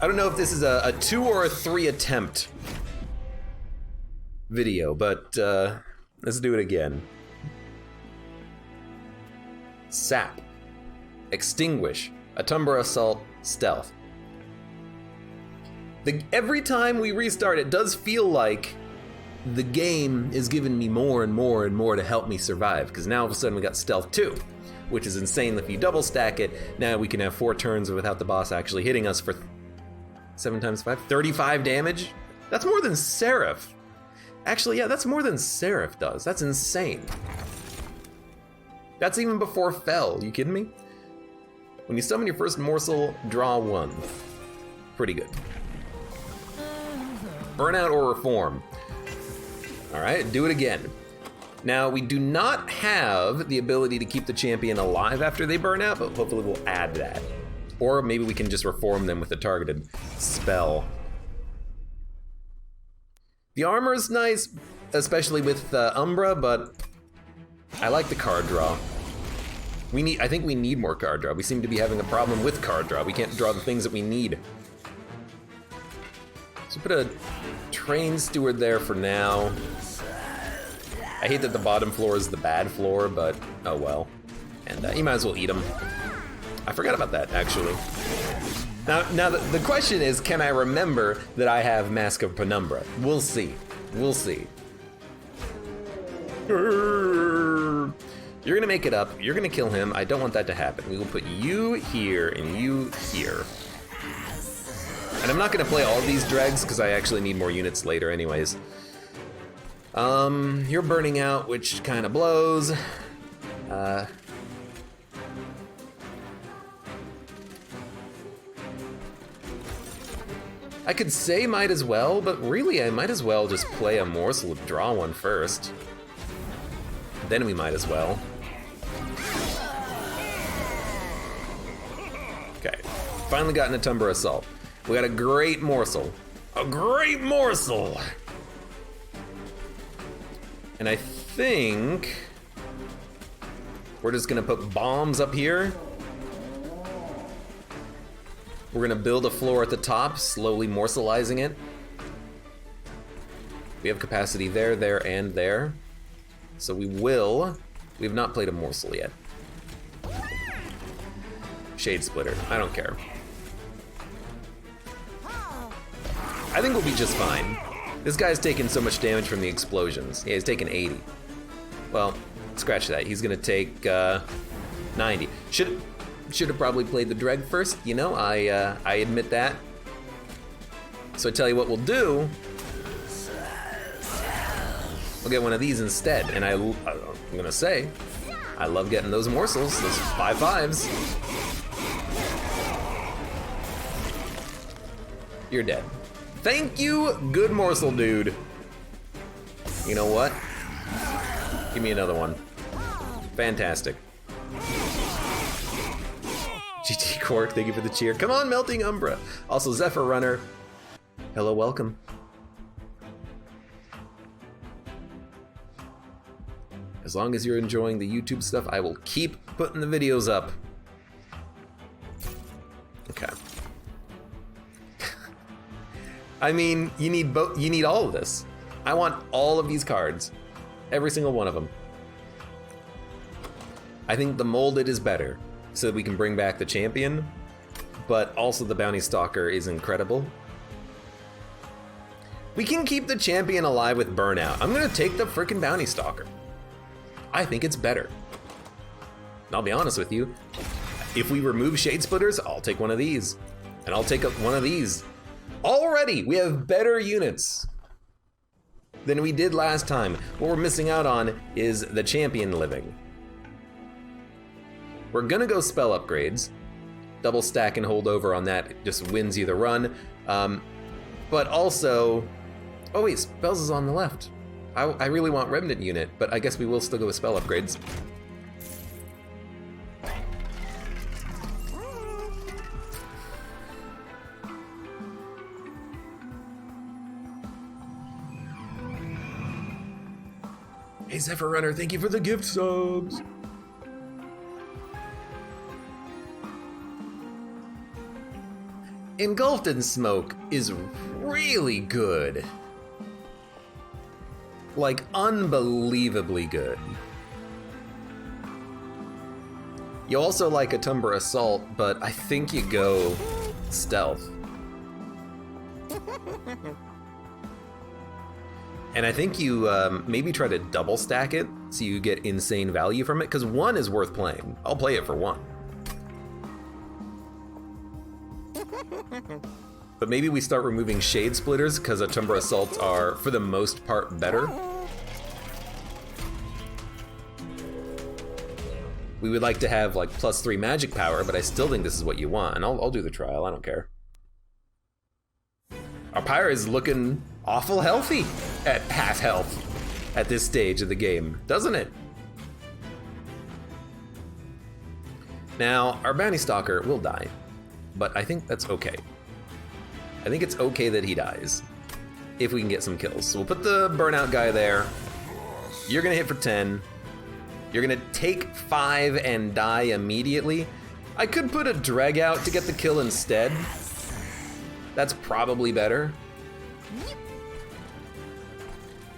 I don't know if this is a 2 or a 3 attempt video, but let's do it again. Sap. Extinguish. Atumbra Assault. Stealth. Every time we restart, it does feel like the game is giving me more and more and more to help me survive, because now all of a sudden we got Stealth 2, which is insane. If you double stack it, now we can have 4 turns without the boss actually hitting us for 7 times 5, 35 damage. That's more than Seraph. Actually, yeah, that's more than Seraph does. That's insane. That's even before Fell. You kidding me? When you summon your first morsel, draw 1. Pretty good. Burnout or Reform. All right, do it again. Now, we do not have the ability to keep the champion alive after they burn out, but hopefully we'll add that. Or maybe we can just reform them with a targeted spell. The armor is nice, especially with Umbra, but I like the card draw. I think we need more card draw. We seem to be having a problem with card draw. We can't draw the things that we need. So put a train steward there for now. I hate that the bottom floor is the bad floor, but oh well. And you might as well eat them. I forgot about that, actually. Now the question is, can I remember that I have Mask of Penumbra? We'll see. We'll see. You're gonna make it up. You're gonna kill him. I don't want that to happen. We will put you here and you here. And I'm not gonna play all of these dregs because I actually need more units later anyways. You're burning out, which kind of blows. I could say might as well, but really I might as well just play a morsel, draw 1 first. Then we might as well. Okay, finally got an Atumbra Assault. We got a great morsel. A great morsel! And I think we're just gonna put bombs up here. We're gonna build a floor at the top, slowly morselizing it. We have capacity there, there, and there. So we have not played a morsel yet. Shade Splitter, I don't care. I think we'll be just fine. This guy's taken so much damage from the explosions. Yeah, he's taken 80. Well, scratch that. He's gonna take 90. Should have probably played the Dreg first, you know, I admit that. So I tell you what we'll do. We'll get one of these instead, and I'm gonna say, I love getting those morsels, those 5/5s. You're dead. Thank you, good morsel dude. You know what? Give me another one. Fantastic. GT Quark, thank you for the cheer. Come on, Melting Umbra. Also, Zephyr Runner. Hello, welcome. As long as you're enjoying the YouTube stuff, I will keep putting the videos up. Okay. I mean, you need all of this. I want all of these cards. Every single one of them. I think the molded is better, so that we can bring back the champion, but also the Bounty Stalker is incredible. We can keep the champion alive with Burnout. I'm gonna take the frickin' Bounty Stalker. I think it's better. And I'll be honest with you, if we remove Shade Splitters, I'll take one of these. And I'll take one of these. Already, we have better units than we did last time. What we're missing out on is the champion living. We're gonna go spell upgrades. Double stack and hold over on that, it just wins you the run. But also, oh wait, spells is on the left. I really want Remnant unit, but I guess we will still go with spell upgrades. Hey Zephyr Runner, thank you for the gift subs. Engulfed in Smoke is really good. Like, unbelievably good. You also like a Tumber Assault, but I think you go Stealth. And I think you maybe try to double stack it so you get insane value from it, because 1 is worth playing. I'll play it for 1. But maybe we start removing Shade Splitters, because a Tumber Assaults are, for the most part, better. We would like to have like +3 magic power, but I still think this is what you want, and I'll do the trial, I don't care. Our Pyre is looking awful healthy at half health at this stage of the game, doesn't it? Now, our Bounty Stalker will die, but I think that's okay. I think it's okay that he dies, if we can get some kills. So we'll put the Burnout guy there. You're gonna hit for 10. You're gonna take 5 and die immediately. I could put a Drag out to get the kill instead. That's probably better.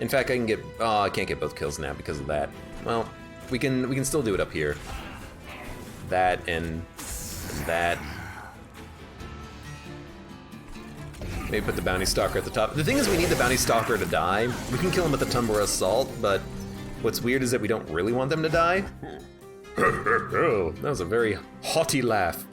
In fact, I can get, oh, I can't get both kills now because of that. Well, we can still do it up here. That and that. Maybe put the Bounty Stalker at the top. The thing is, we need the Bounty Stalker to die. We can kill him with the Tumber Assault, but what's weird is that we don't really want them to die. That was a very haughty laugh.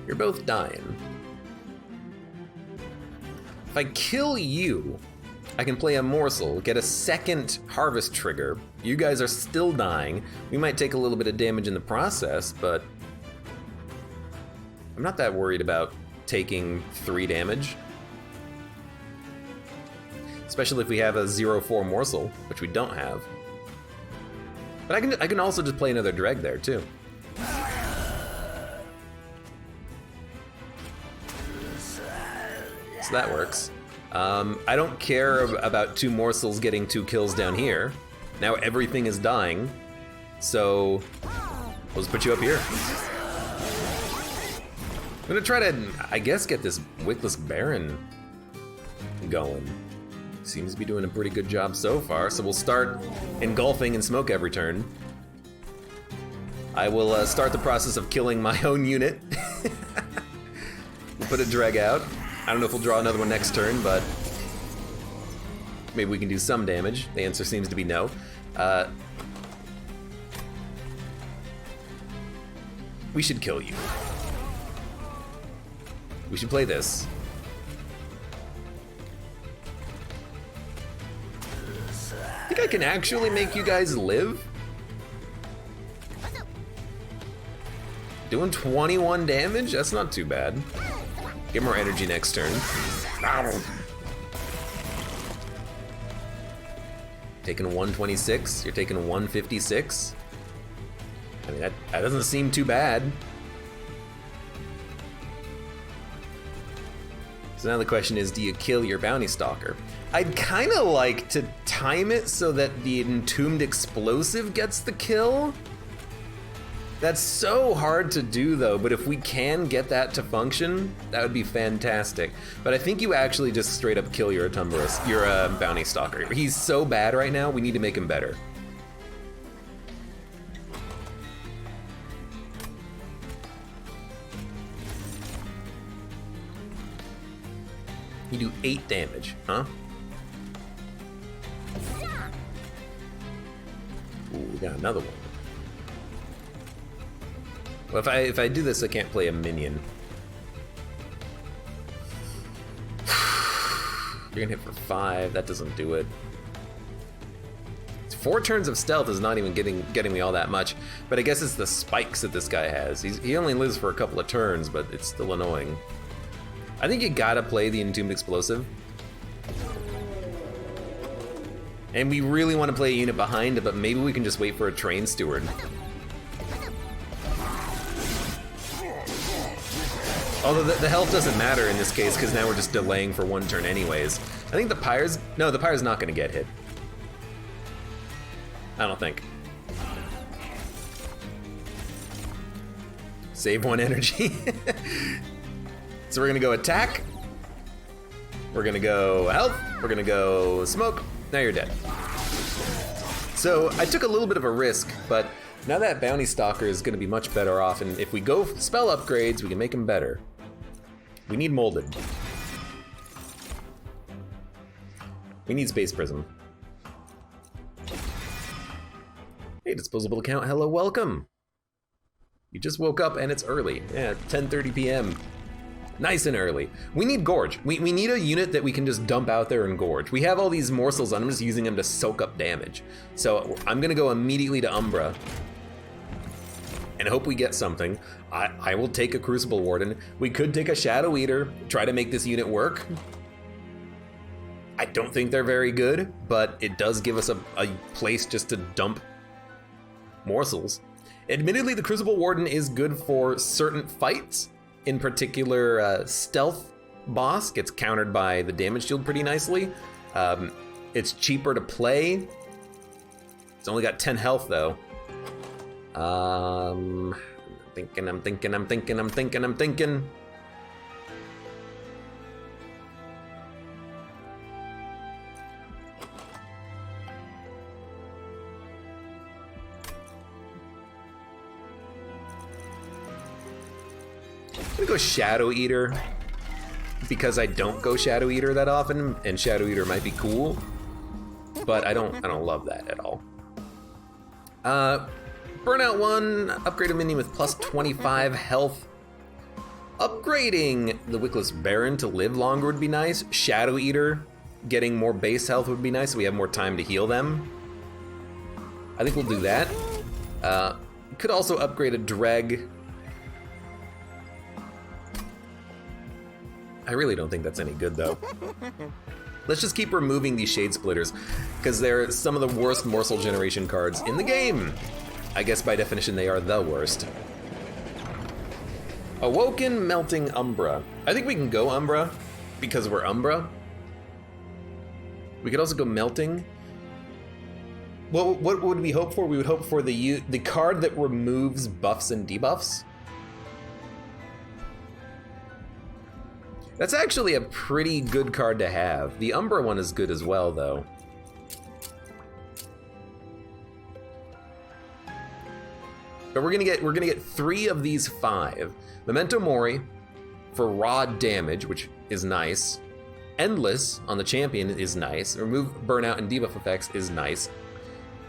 You're both dying. If I kill you, I can play a Morsel, get a second harvest trigger. You guys are still dying. We might take a little bit of damage in the process, but I'm not that worried about taking 3 damage. Especially if we have a 0-4 Morsel, which we don't have. But I can also just play another Dreg there too. So that works. I don't care about 2 Morsels getting 2 kills down here. Now everything is dying, so we'll just put you up here. I'm gonna try to, I guess, get this Wickless Baron going. Seems to be doing a pretty good job so far, so we'll start engulfing and smoke every turn. I will start the process of killing my own unit. We'll put a Drag out. I don't know if we'll draw another one next turn, but maybe we can do some damage. The answer seems to be no. We should kill you. We should play this. I think I can actually make you guys live. Doing 21 damage? That's not too bad. Get more energy next turn. Taking 126, you're taking 156. I mean, that doesn't seem too bad. So now the question is, do you kill your Bounty Stalker? I'd kind of like to time it so that the Entombed Explosive gets the kill. That's so hard to do though, but if we can get that to function, that would be fantastic. But I think you actually just straight up kill your Bounty Stalker. He's so bad right now, we need to make him better. You do 8 damage, huh? Ooh, we got another one. Well, if I do this, I can't play a minion. You're gonna hit for 5. That doesn't do it. 4 turns of stealth is not even getting me all that much. But I guess it's the spikes that this guy has. He only lives for a couple of turns, but it's still annoying. I think you gotta play the Entombed Explosive. And we really want to play a unit behind it, but maybe we can just wait for a Train Steward. Although the health doesn't matter in this case, because now we're just delaying for 1 turn anyways. I think the Pyre's... No, the Pyre's not going to get hit. I don't think. Save 1 energy. So we're going to go attack. We're going to go health. We're going to go smoke. Now you're dead. So I took a little bit of a risk, but now that Bounty Stalker is going to be much better off, and if we go spell upgrades, we can make him better. We need Molded. We need Space Prism. Hey, disposable account, hello, welcome. You just woke up and it's early. Yeah, 10:30 p.m. Nice and early. We need Gorge. We need a unit that we can just dump out there and gorge. We have all these morsels and I'm just using them to soak up damage. So I'm gonna go immediately to Umbra and hope we get something. I will take a Crucible Warden. We could take a Shadow Eater, try to make this unit work. I don't think they're very good, but it does give us a place just to dump morsels. Admittedly, the Crucible Warden is good for certain fights. In particular, Stealth Boss gets countered by the damage shield pretty nicely. It's cheaper to play. It's only got 10 health though. I'm thinking. I'm gonna go Shadow Eater because I don't go Shadow Eater that often, and Shadow Eater might be cool, but I don't love that at all. Burnout 1, upgrade a minion with plus 25 health. Upgrading the Wickless Baron to live longer would be nice. Shadow Eater getting more base health would be nice so we have more time to heal them. I think we'll do that. Could also upgrade a Dreg. I really don't think that's any good though. Let's just keep removing these Shade Splitters because they're some of the worst morsel generation cards in the game. I guess by definition they are the worst. Awoken Melting Umbra. I think we can go Umbra because we're Umbra. We could also go Melting. What would we hope for? We would hope for the card that removes buffs and debuffs. That's actually a pretty good card to have. The Umbra one is good as well, though. But we're gonna get 3 of these 5. Memento Mori for raw damage, which is nice. Endless on the champion is nice. Remove burnout and debuff effects is nice.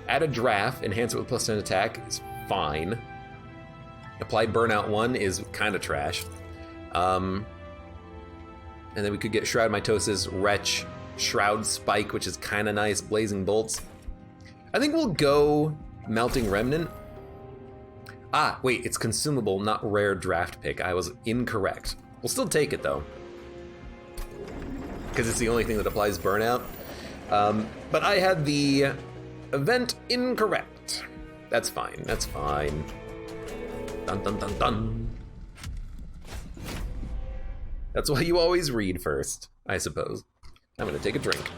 Add a draft, enhance it with plus 10 attack is fine. Apply burnout 1 is kind of trash. And then we could get Shroud Mitosis, Wretch, Shroud Spike, which is kind of nice, Blazing Bolts. I think we'll go Melting Remnant. Ah, wait, it's consumable, not rare draft pick. I was incorrect. We'll still take it though, because it's the only thing that applies burnout. But I had the event incorrect. That's fine, that's fine. Dun dun dun dun. That's why you always read first, I suppose. I'm gonna take a drink.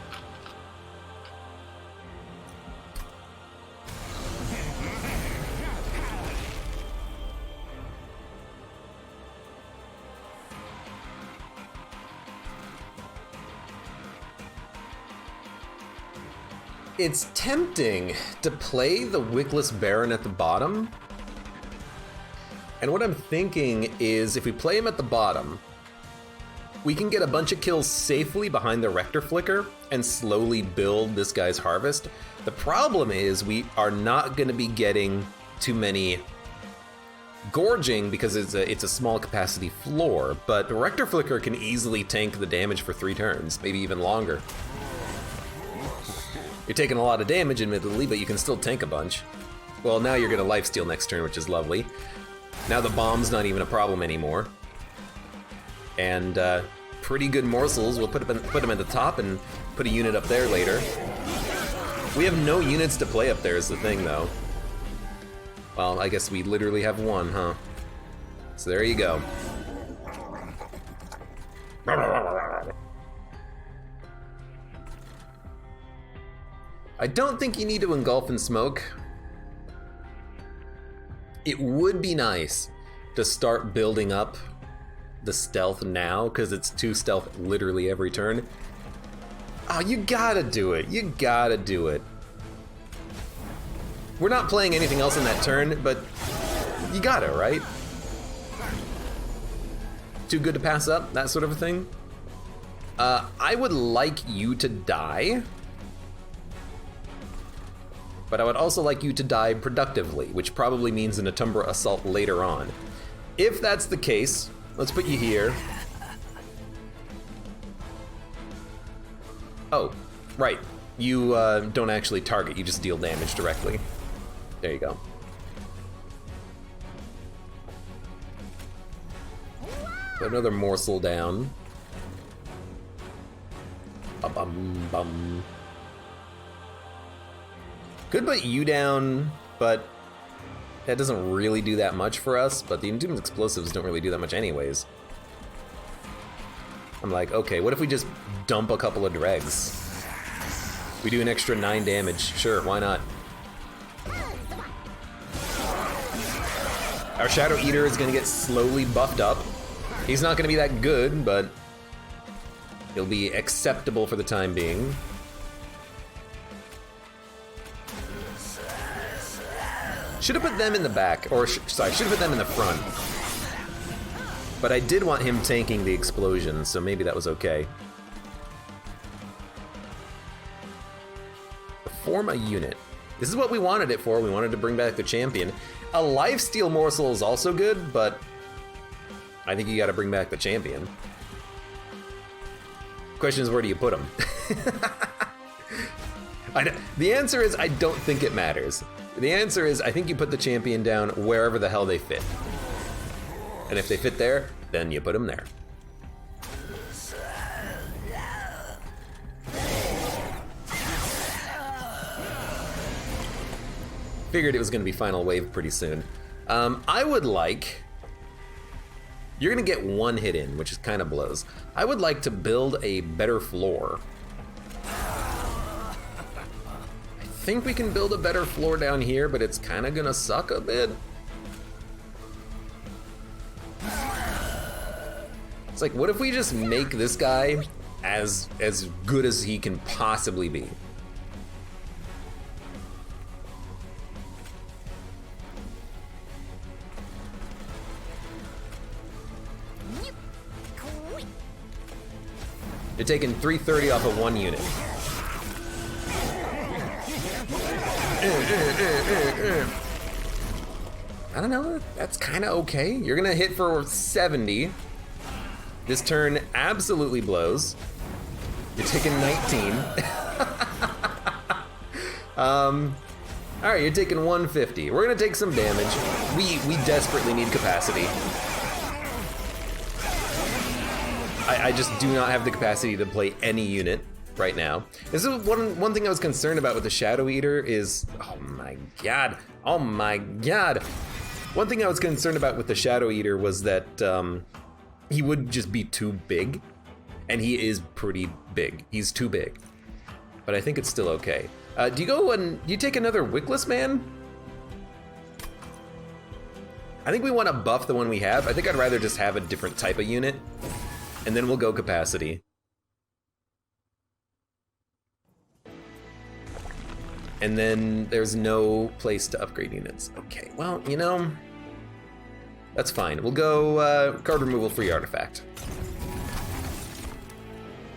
It's tempting to play the Wickless Baron at the bottom. And what I'm thinking is if we play him at the bottom, we can get a bunch of kills safely behind the Rector Flicker and slowly build this guy's harvest. The problem is we are not gonna be getting too many gorging because it's a small capacity floor, but the Rector Flicker can easily tank the damage for 3 turns, maybe even longer. You're taking a lot of damage admittedly, but you can still tank a bunch. Well, now you're gonna lifesteal next turn, which is lovely. Now the bomb's not even a problem anymore. And pretty good morsels. We'll put them at the top and put a unit up there later. We have no units to play up there is the thing, though. Well, I guess we literally have 1, huh? So there you go. I don't think you need to engulf in smoke. It would be nice to start building up the stealth now, because it's 2 stealth literally every turn. Oh, you gotta do it. You gotta do it. We're not playing anything else in that turn, but you gotta, right? Too good to pass up, that sort of a thing. I would like you to die, but I would also like you to die productively, which probably means an Atumbra Assault later on. If that's the case, let's put you here. Oh, right. You don't actually target, you just deal damage directly. There you go. Put another morsel down. Bum. Could put you down, but that doesn't really do that much for us, but the Entombed Explosives don't really do that much anyways. I'm like, okay, what if we just dump a couple of dregs? We do an extra 9 damage, sure, why not? Our Shadow Eater is gonna get slowly buffed up. He's not gonna be that good, but he'll be acceptable for the time being. Should have put them in the back, or sorry, should have put them in the front. But I did want him tanking the explosion, so maybe that was okay. Form a unit. This is what we wanted it for. We wanted to bring back the champion. A lifesteal morsel is also good, but I think you gotta bring back the champion. Question is, where do you put him? The answer is, I don't think it matters. The answer is, I think you put the champion down wherever the hell they fit. And if they fit there, then you put them there. Figured it was gonna be final wave pretty soon. I would like, you're gonna get 1 hit in, which is kind of blows. I would like to build a better floor. I think we can build a better floor down here, but it's kind of gonna suck a bit. It's like, what if we just make this guy as good as he can possibly be? You're taking 330 off of 1 unit. I don't know, that's kind of okay. You're gonna hit for 70. This turn absolutely blows. You're taking 19. All right, you're taking 150. We're gonna take some damage. We desperately need capacity. I just do not have the capacity to play any unit right now. This is one thing I was concerned about with the Shadow Eater is, oh my god. One thing I was concerned about with the Shadow Eater was that he would just be too big, and he is pretty big. He's too big, but I think it's still okay. Do you take another Wickless Man? I think we want to buff the one we have. I think I'd rather just have a different type of unit, and then we'll go capacity. And then there's no place to upgrade units. Okay, well, you know, that's fine. We'll go card removal free artifact.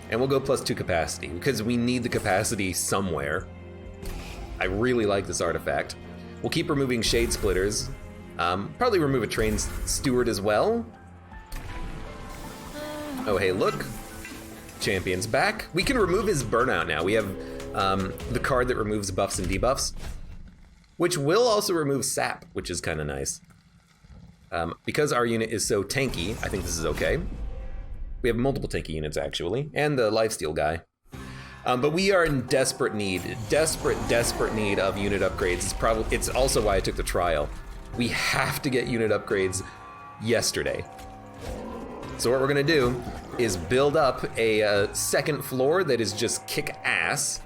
And we'll go +2 capacity, because we need the capacity somewhere. I really like this artifact. We'll keep removing Shade Splitters. Probably remove a Train Steward as well. Oh, hey, look. Champion's back. We can remove his Burnout now. We have the card that removes buffs and debuffs, which will also remove sap, which is kind of nice. Because our unit is so tanky, I think this is okay. We have multiple tanky units, actually, and the lifesteal guy. But we are in desperate need of unit upgrades. It's also why I took the trial. We have to get unit upgrades yesterday. So what we're gonna do is build up a second floor that is just kick ass.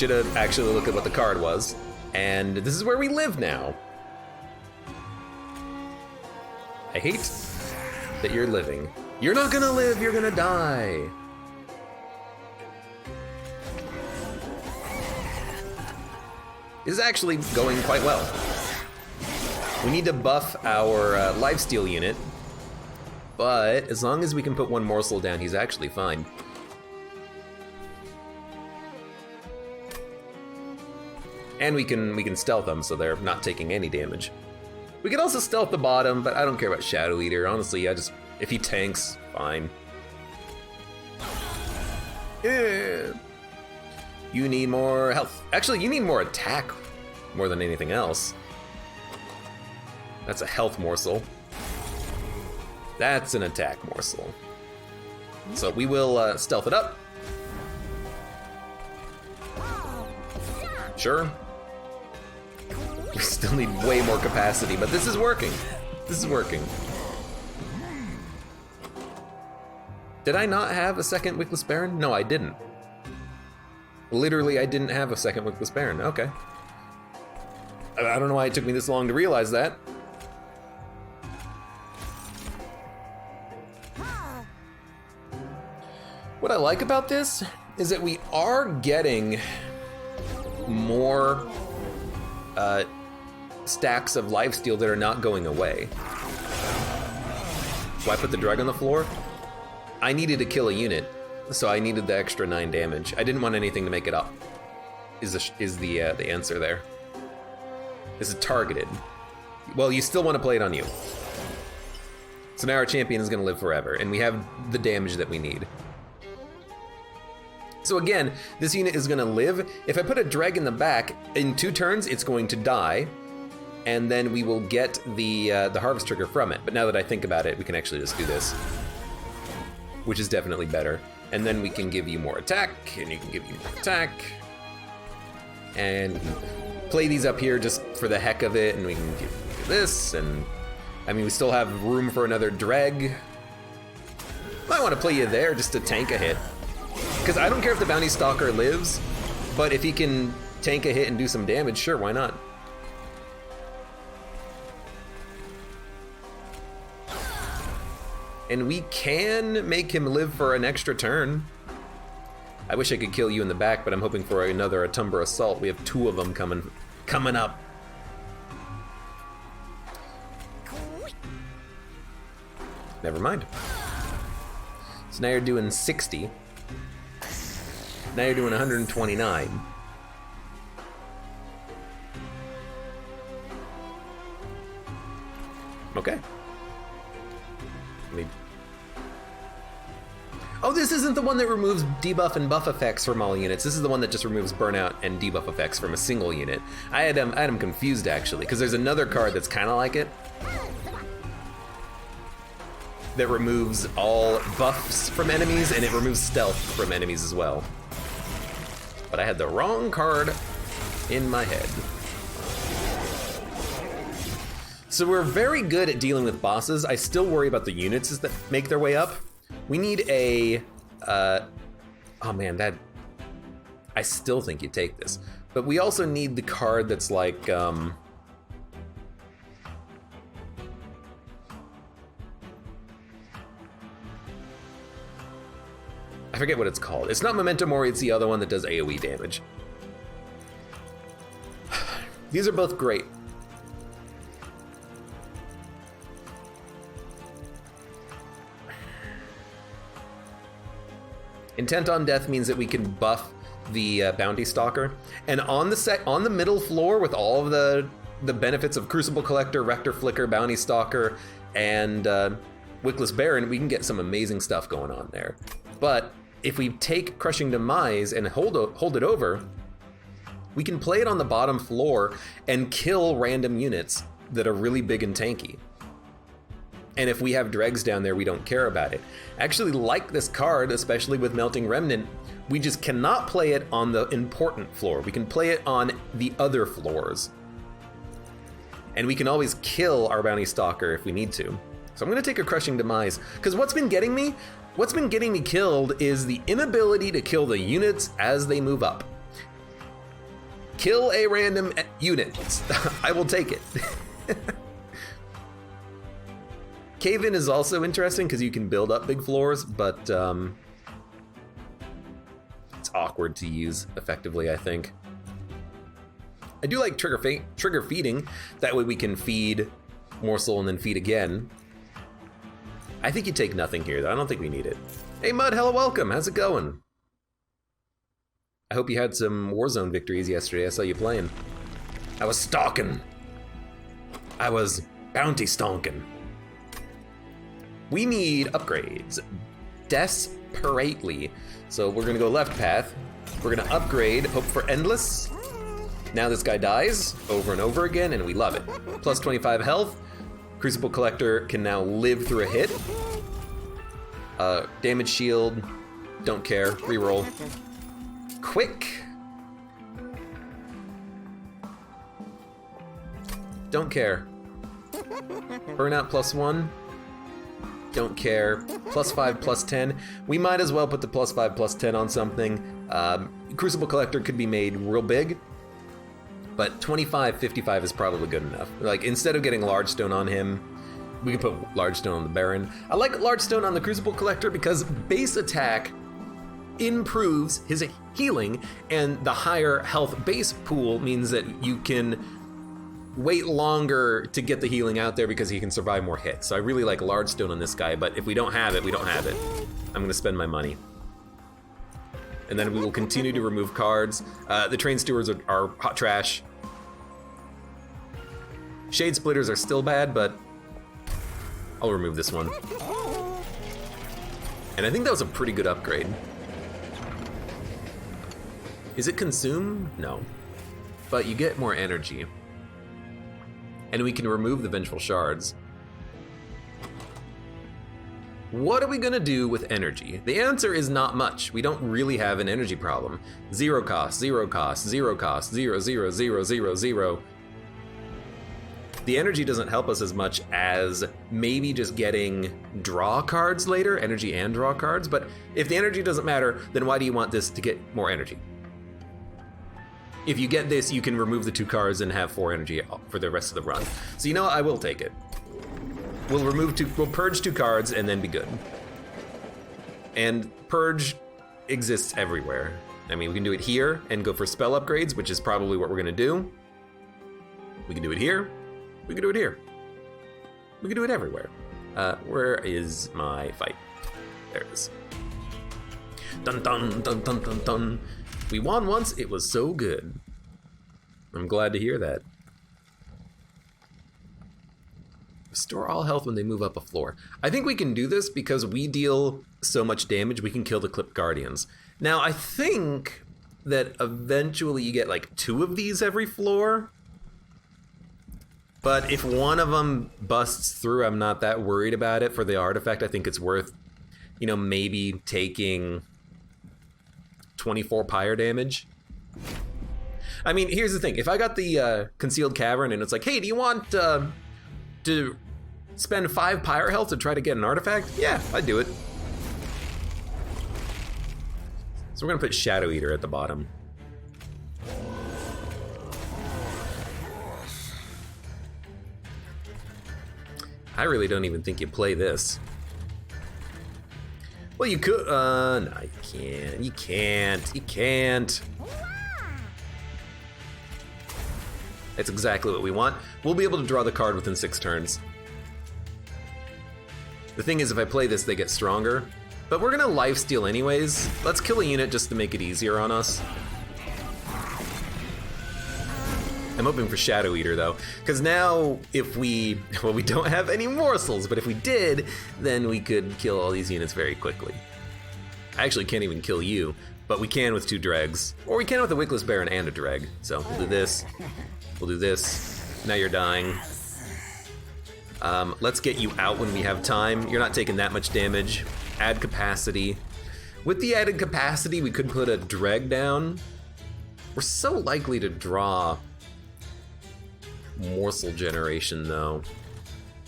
should have actually looked at what the card was. And this is where we live now. I hate that you're living. You're not gonna live, you're gonna die. This is actually going quite well. We need to buff our lifesteal unit, but as long as we can put one morsel down, he's actually fine. And we can stealth them so they're not taking any damage. We can also stealth the bottom, but I don't care about Shadow Eater. Honestly, if he tanks, fine. Yeah. You need more health. Actually, you need more attack more than anything else. That's a health morsel. That's an attack morsel. So we will stealth it up. Sure. We still need way more capacity, but this is working. This is working. Did I not have a second Wickless Baron? No, I didn't. Literally, I didn't have a second Wickless Baron. Okay. I don't know why it took me this long to realize that. What I like about this is that we are getting more stacks of lifesteal that are not going away. Why put the drug on the floor? I needed to kill a unit, so I needed the extra 9 damage. I didn't want anything to make it up. Is the answer there? This is targeted. Well, you still want to play it on you. So now our champion is going to live forever, and we have the damage that we need. So again, this unit is going to live. If I put a dreg in the back, in 2 turns, it's going to die, and then we will get the harvest trigger from it. But now that I think about it, we can actually just do this, which is definitely better. And then we can give you more attack, and you can give you more attack, and play these up here just for the heck of it, and we can give this, and I mean, we still have room for another dreg. Might want to play you there just to tank a hit. Because I don't care if the Bounty Stalker lives, but if he can tank a hit and do some damage, sure, why not? And we can make him live for an extra turn. I wish I could kill you in the back, but I'm hoping for another Atumber Assault. We have 2 of them coming up. Never mind. So now you're doing 60. Now you're doing 129. Okay. Oh, this isn't the one that removes debuff and buff effects from all units. This is the one that just removes burnout and debuff effects from a single unit. I had him confused actually, because there's another card that's kind of like it that removes all buffs from enemies, and it removes stealth from enemies as well. But I had the wrong card in my head. So we're very good at dealing with bosses. I still worry about the units that make their way up. We need a, oh man, I still think you take this. But we also need the card that's like, I forget what it's called. It's not Memento Mori, it's the other one that does AoE damage. These are both great. Intent on Death means that we can buff the Bounty Stalker. And on the middle floor with all of the benefits of Crucible Collector, Rector Flicker, Bounty Stalker, and Wickless Baron, we can get some amazing stuff going on there. But if we take Crushing Demise and hold it over, we can play it on the bottom floor and kill random units that are really big and tanky. And if we have dregs down there, we don't care about it. I actually like this card, especially with Melting Remnant. We just cannot play it on the important floor. We can play it on the other floors. And we can always kill our Bounty Stalker if we need to. So I'm gonna take a Crushing Demise, because what's been getting me killed is the inability to kill the units as they move up. Kill a random unit. I will take it. Cave-in is also interesting because you can build up big floors, but it's awkward to use effectively, I think. I do like trigger feeding. That way we can feed morsel and then feed again. I think you take nothing here, though. I don't think we need it. Hey, Mud, hello, welcome. How's it going? I hope you had some Warzone victories yesterday. I saw you playing. I was stalking. I was bounty stonking. We need upgrades desperately. So we're gonna go left path. We're gonna upgrade, hope for endless. Now this guy dies over and over again, and we love it. Plus 25 health. Crucible Collector can now live through a hit. Damage shield, don't care, reroll. Quick. Don't care. Burnout +1. Don't care. +5, +10. We might as well put the +5, +10 on something. Crucible Collector could be made real big, but 25, 55 is probably good enough. Like, instead of getting Large Stone on him, we can put Large Stone on the Baron. I like Large Stone on the Crucible Collector because base attack improves his healing, and the higher health base pool means that you can wait longer to get the healing out there because he can survive more hits. So I really like Large Stone on this guy, but if we don't have it, we don't have it. I'm gonna spend my money. And then we will continue to remove cards. The Train Stewards are hot trash. Shade Splitters are still bad, but I'll remove this one. And I think that was a pretty good upgrade. Is it consume? No. But you get more energy. And we can remove the Vengeful Shards. What are we gonna do with energy? The answer is not much. We don't really have an energy problem. 0 cost, 0 cost, 0 cost, 0, 0, 0, 0, 0. The energy doesn't help us as much as maybe just getting draw cards later, energy and draw cards, but if the energy doesn't matter, then why do you want this to get more energy? If you get this, you can remove the 2 cards and have 4 energy for the rest of the run. So you know what, I will take it. We'll purge 2 cards and then be good. And purge exists everywhere. I mean, we can do it here and go for spell upgrades, which is probably what we're gonna do. We can do it here. We can do it here. We can do it everywhere. Where is my fight? There it is. Dun dun dun dun dun dun. We won once, it was so good. I'm glad to hear that. Restore all health when they move up a floor. I think we can do this because we deal so much damage, we can kill the Clipped Guardians. Now, I think that eventually you get like 2 of these every floor. But if one of them busts through, I'm not that worried about it for the artifact. I think it's worth, you know, maybe taking 24 pyre damage. I mean, here's the thing. If I got the Concealed Cavern and it's like, hey, do you want to spend 5 pyre health to try to get an artifact? Yeah, I'd do it. So we're gonna put Shadow Eater at the bottom. I really don't even think you play this. Well, you could, no, you can't, you can't, you can't. That's exactly what we want. We'll be able to draw the card within 6 turns. The thing is, if I play this, they get stronger. But we're gonna lifesteal anyways. Let's kill a unit just to make it easier on us. I'm hoping for Shadow Eater though, because now if we don't have any morsels, but if we did, then we could kill all these units very quickly. I actually can't even kill you, but we can with 2 dregs. Or we can with a Wickless Baron and a dreg. So we'll do this, we'll do this. Now you're dying. Let's get you out when we have time. You're not taking that much damage. Add capacity. With the added capacity, we could put a dreg down. We're so likely to draw morsel generation though.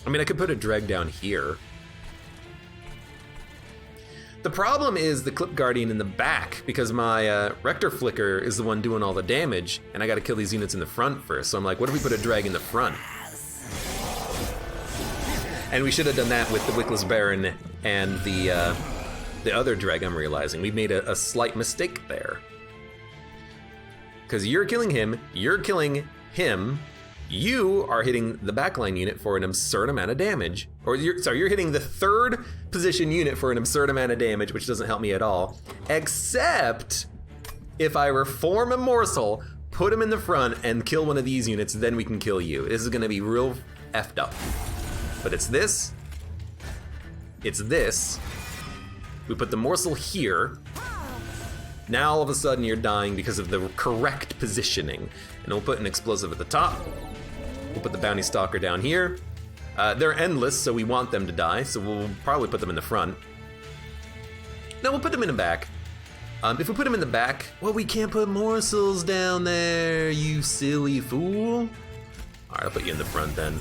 I mean, I could put a dreg down here. The problem is the Clip Guardian in the back, because my Rector Flicker is the one doing all the damage, and I gotta kill these units in the front first. So I'm like, what if we put a drag in the front? And we should have done that with the Wickless Baron and the other drag, I'm realizing. We made a slight mistake there. Because you're killing him, you're killing him, you are hitting the backline unit for an absurd amount of damage. Or you're hitting the third position unit for an absurd amount of damage, which doesn't help me at all. Except if I reform a morsel, put him in the front, and kill one of these units, then we can kill you. This is gonna be real effed up. But it's this. It's this. We put the morsel here. Now all of a sudden you're dying because of the correct positioning. And we'll put an explosive at the top. We'll put the bounty stalker down here. They're endless, so we want them to die, so we'll probably put them in the front. No, we'll put them in the back. If we put them in the back, well, we can't put morsels down there, you silly fool. All right, I'll put you in the front then.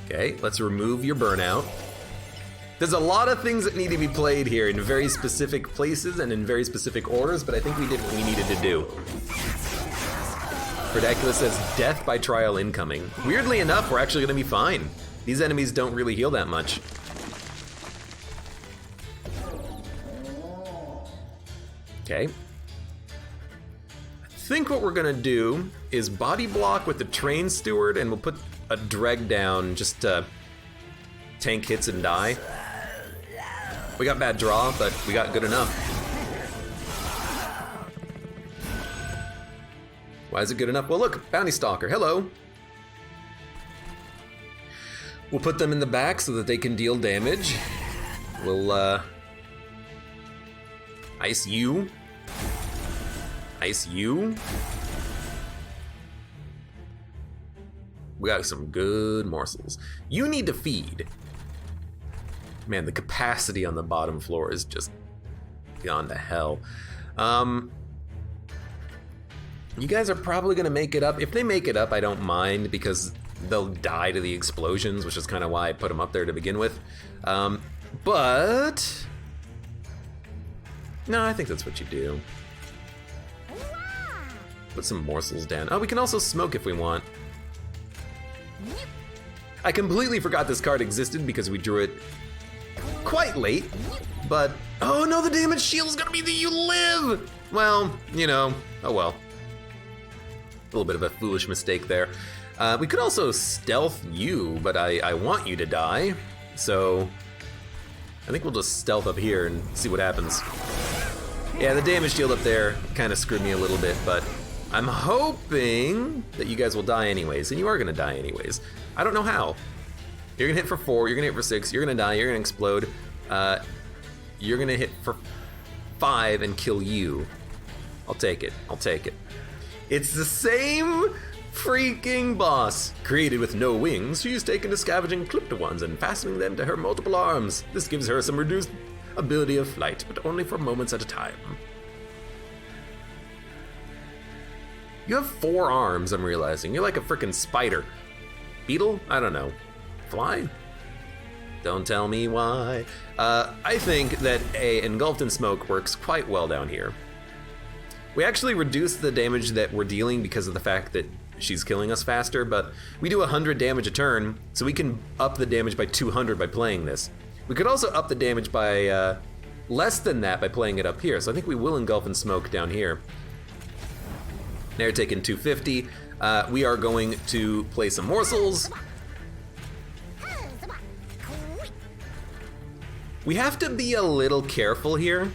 Okay, let's remove your burnout. There's a lot of things that need to be played here in very specific places and in very specific orders, but I think we did what we needed to do. Predacula says, death by trial incoming. Weirdly enough, we're actually gonna be fine. These enemies don't really heal that much. Okay. I think what we're gonna do is body block with the train steward, and we'll put a dreg down just to tank hits and die. We got bad draw, but we got good enough. Why is it good enough? Well, look, Bounty Stalker, hello. We'll put them in the back so that they can deal damage. We'll, ice you. Ice you. We got some good morsels. You need to feed. Man, the capacity on the bottom floor is just gone to hell. You guys are probably gonna make it up. If they make it up, I don't mind, because they'll die to the explosions, which is kind of why I put them up there to begin with. But no, I think that's what you do. Put some morsels down. Oh, we can also smoke if we want. I completely forgot this card existed because we drew it quite late, but oh no, the damage shield is gonna be that you live! Well, you know, oh well. A little bit of a foolish mistake there. We could also stealth you, but I want you to die, so I think we'll just stealth up here and see what happens. Yeah, the damage shield up there kind of screwed me a little bit, but I'm hoping that you guys will die anyways, and you are gonna die anyways. I don't know how. You're gonna hit for 4, you're gonna hit for 6, you're gonna die, you're gonna explode. You're gonna hit for 5 and kill you. I'll take it, I'll take it. It's the same freaking boss. Created with no wings, she's taken to scavenging clipped ones and fastening them to her multiple arms. This gives her some reduced ability of flight, but only for moments at a time. You have 4 arms, I'm realizing. You're like a frickin' spider. Beetle? I don't know. Fly? Don't tell me why. I think that a Engulfed in Smoke works quite well down here. We actually reduce the damage that we're dealing because of the fact that she's killing us faster, but we do 100 damage a turn, so we can up the damage by 200 by playing this. We could also up the damage by less than that by playing it up here, so I think we will Engulf in Smoke down here. Now you're taking 250. We are going to play some morsels. We have to be a little careful here.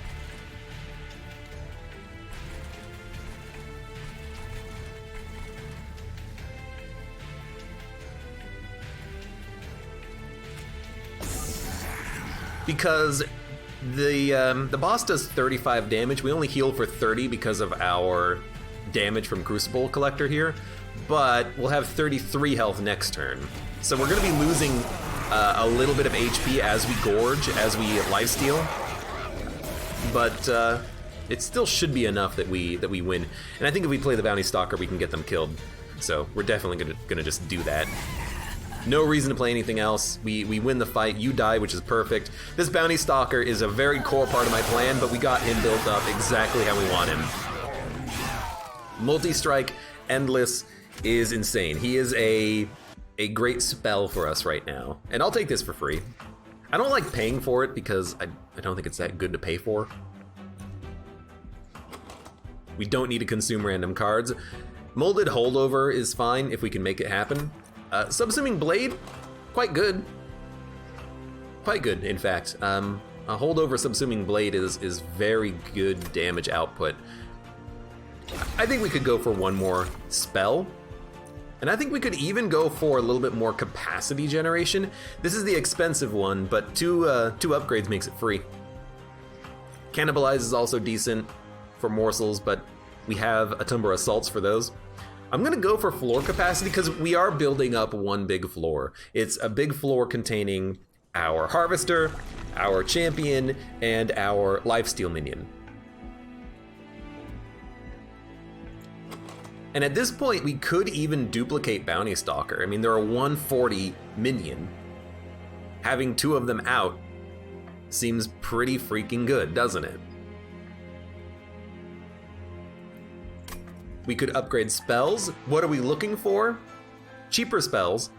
Because the boss does 35 damage. We only heal for 30 because of our damage from Crucible Collector here, but we'll have 33 health next turn. So we're gonna be losing a little bit of HP as we gorge, as we lifesteal, but it still should be enough that we win. And I think if we play the Bounty Stalker, we can get them killed. So we're definitely gonna just do that. No reason to play anything else. We win the fight, you die, which is perfect. This Bounty Stalker is a very core part of my plan, but we got him built up exactly how we want him. Multi-strike, endless, is insane. He is a great spell for us right now. And I'll take this for free. I don't like paying for it because I don't think it's that good to pay for. We don't need to consume random cards. Molded Holdover is fine if we can make it happen. Subsuming Blade, quite good. Quite good, in fact. A Holdover Subsuming Blade is very good damage output. I think we could go for one more spell. And I think we could even go for a little bit more capacity generation. This is the expensive one, but two upgrades makes it free. Cannibalize is also decent for morsels, but we have Atumber Assaults for those. I'm gonna go for floor capacity because we are building up one big floor. It's a big floor containing our Harvester, our Champion, and our Lifesteal Minion. And at this point, we could even duplicate Bounty Stalker. I mean, they're a 140 minion. Having two of them out seems pretty freaking good, doesn't it? We could upgrade spells. What are we looking for? Cheaper spells.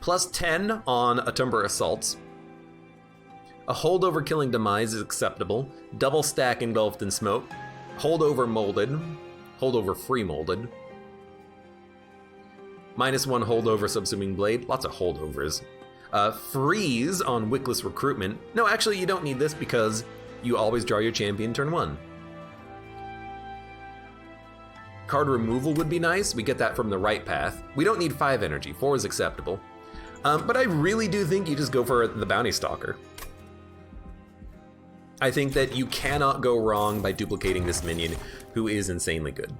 Plus 10 on Atumber Assaults. A Holdover Killing Demise is acceptable. Double stack Engulfed in Smoke. Holdover Molded. Holdover Free Molded. -1 Holdover Subsuming Blade. Lots of holdovers. Freeze on Wickless Recruitment. No, actually, you don't need this because you always draw your champion turn 1. Card removal would be nice. We get that from the right path. We don't need 5 energy. 4 is acceptable. But I really do think you just go for the Bounty Stalker. I think that you cannot go wrong by duplicating this minion, who is insanely good.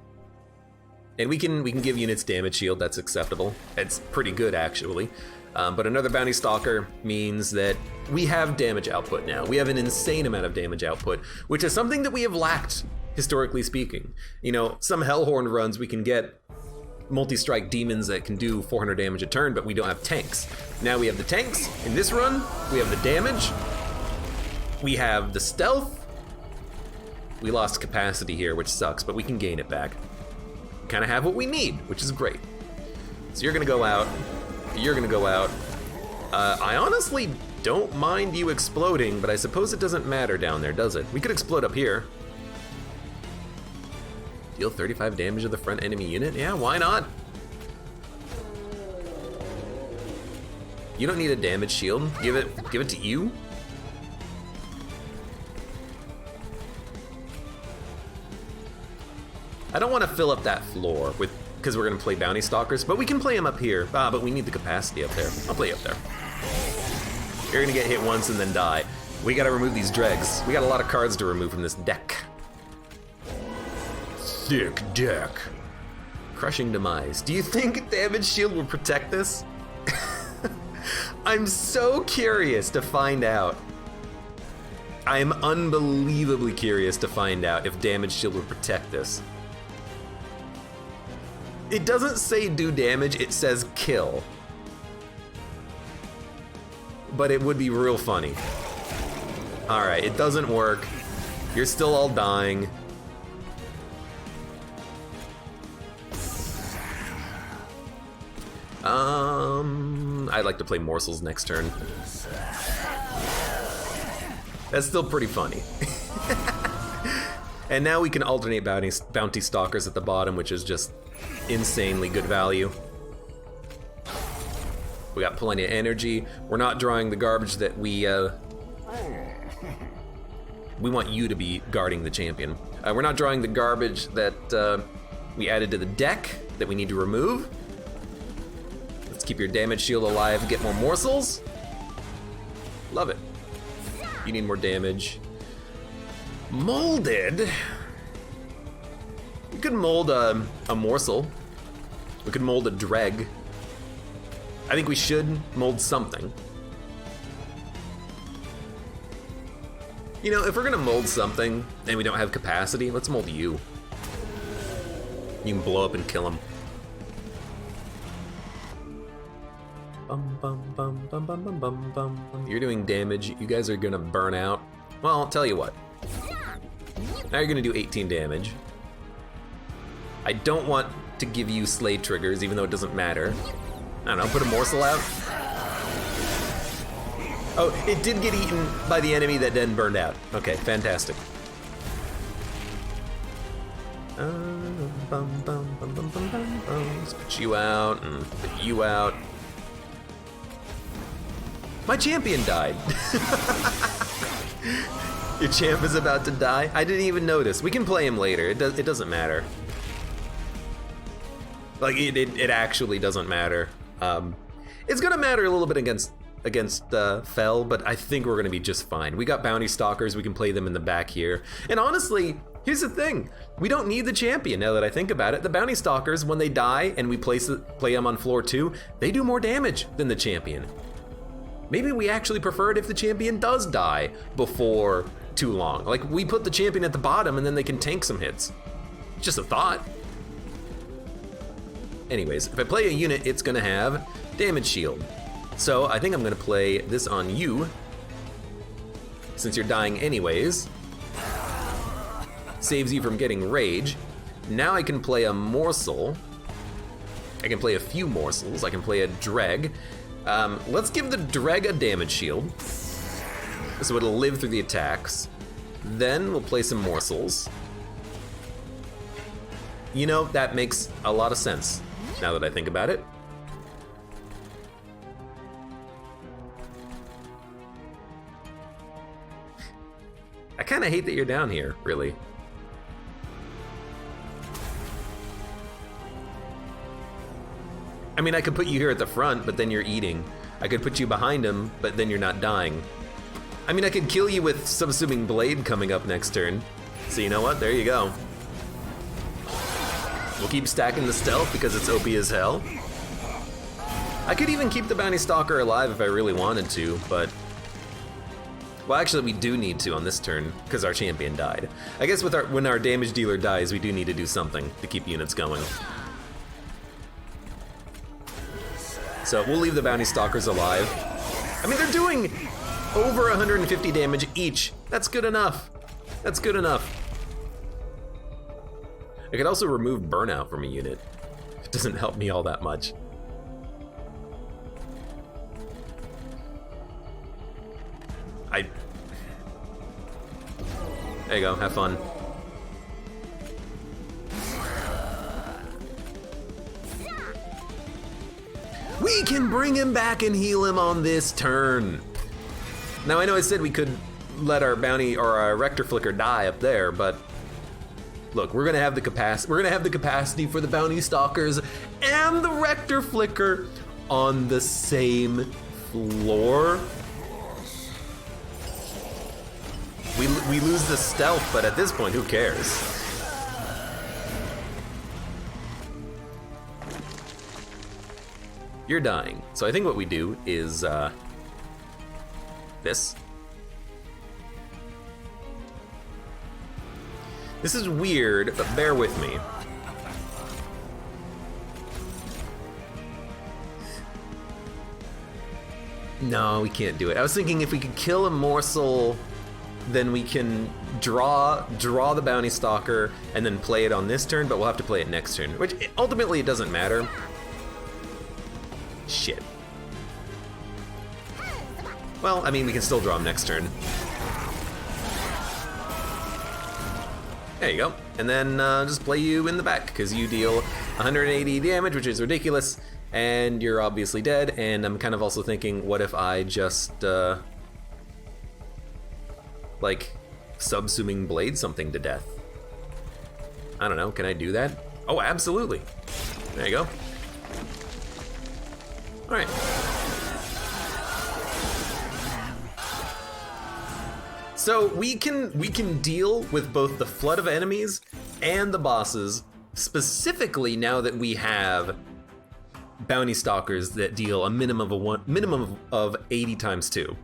And we can give units damage shield, that's acceptable. It's pretty good, actually. But another Bounty Stalker means that we have damage output now. We have an insane amount of damage output, which is something that we have lacked, historically speaking. You know, some Hellhorn runs, we can get multi-strike demons that can do 400 damage a turn, but we don't have tanks. Now we have the tanks. In this run, we have the damage. We have the stealth. We lost capacity here, which sucks, but we can gain it back. Kind of have what we need, which is great. So you're gonna go out. You're gonna go out. I honestly don't mind you exploding, but I suppose it doesn't matter down there, does it? We could explode up here. Deal 35 damage to the front enemy unit? Yeah, why not? You don't need a damage shield. Give it to you. I don't want to fill up that floor because we're going to play Bounty Stalkers, but we can play them up here. But we need the capacity up there. I'll play you up there. You're going to get hit once and then die. We got to remove these dregs. We got a lot of cards to remove from this deck. Thick deck. Crushing Demise. Do you think damage shield will protect this? I'm so curious to find out. I am unbelievably curious to find out if damage shield will protect this. It doesn't say do damage, it says kill. But it would be real funny. Alright, it doesn't work. You're still all dying. I'd like to play Morsels next turn. That's still pretty funny. And now we can alternate Bounty Stalkers at the bottom, which is just insanely good value. We got plenty of energy. We're not drawing the garbage that we want you to be guarding the champion. We're not drawing the garbage that we added to the deck that we need to remove. Let's keep your damage shield alive, get more morsels. Love it. You need more damage. Molded? We could mold a morsel. We could mold a dreg. I think we should mold something. You know, if we're gonna mold something and we don't have capacity, let's mold you. You can blow up and kill him. You're doing damage. You guys are gonna burn out. Well, I'll tell you what. Now you're gonna do 18 damage. I don't want to give you slay triggers, even though it doesn't matter. I don't know, put a morsel out. Oh, it did get eaten by the enemy that then burned out. Okay, fantastic. Let's put you out and put you out. My champion died. Your champ is about to die? I didn't even notice. We can play him later. It doesn't matter. Like, it actually doesn't matter. It's gonna matter a little bit against Fel, but I think we're gonna be just fine. We got bounty stalkers, we can play them in the back here. And honestly, here's the thing. We don't need the champion, now that I think about it. The bounty stalkers, when they die and we play them on floor 2, they do more damage than the champion. Maybe we actually prefer it if the champion does die before too long. Like, we put the champion at the bottom and then they can tank some hits. Just a thought. Anyways, if I play a unit, it's gonna have damage shield. So I think I'm gonna play this on you, since you're dying anyways. Saves you from getting rage. Now I can play a morsel. I can play a few morsels. I can play a dreg. Let's give the dreg a damage shield, so it'll live through the attacks. Then we'll play some morsels. You know, that makes a lot of sense, now that I think about it. I kind of hate that you're down here, really. I mean, I could put you here at the front, but then you're eating. I could put you behind him, but then you're not dying. I mean, I could kill you with Subsuming Blade coming up next turn. So you know what? There you go. We'll keep stacking the stealth because it's OP as hell. I could even keep the Bounty Stalker alive if I really wanted to, but... Well, actually, we do need to on this turn, because our champion died. I guess when our damage dealer dies, we do need to do something to keep units going. So we'll leave the Bounty Stalkers alive. I mean, they're doing over 150 damage each. That's good enough. That's good enough. I could also remove burnout from a unit. It doesn't help me all that much. There you go, have fun. We can bring him back and heal him on this turn. Now I know I said we could let our bounty or our Rector Flicker die up there, but look, we're gonna have the capacity. We're gonna have the capacity for the Bounty Stalkers and the Rector Flicker on the same floor. We lose the stealth, but at this point, who cares? You're dying. So I think what we do is this. This is weird, but bear with me. No, we can't do it. I was thinking if we could kill a morsel, then we can draw the Bounty Stalker and then play it on this turn, but we'll have to play it next turn, which ultimately it doesn't matter. Shit. Well, I mean, we can still draw him next turn. There you go. And then just play you in the back, because you deal 180 damage, which is ridiculous, and you're obviously dead, and I'm kind of also thinking, what if I just, like, Subsuming Blade something to death? I don't know, can I do that? Oh, absolutely. There you go. All right. So we can deal with both the flood of enemies and the bosses, specifically now that we have Bounty Stalkers that deal a minimum of 80 times 2.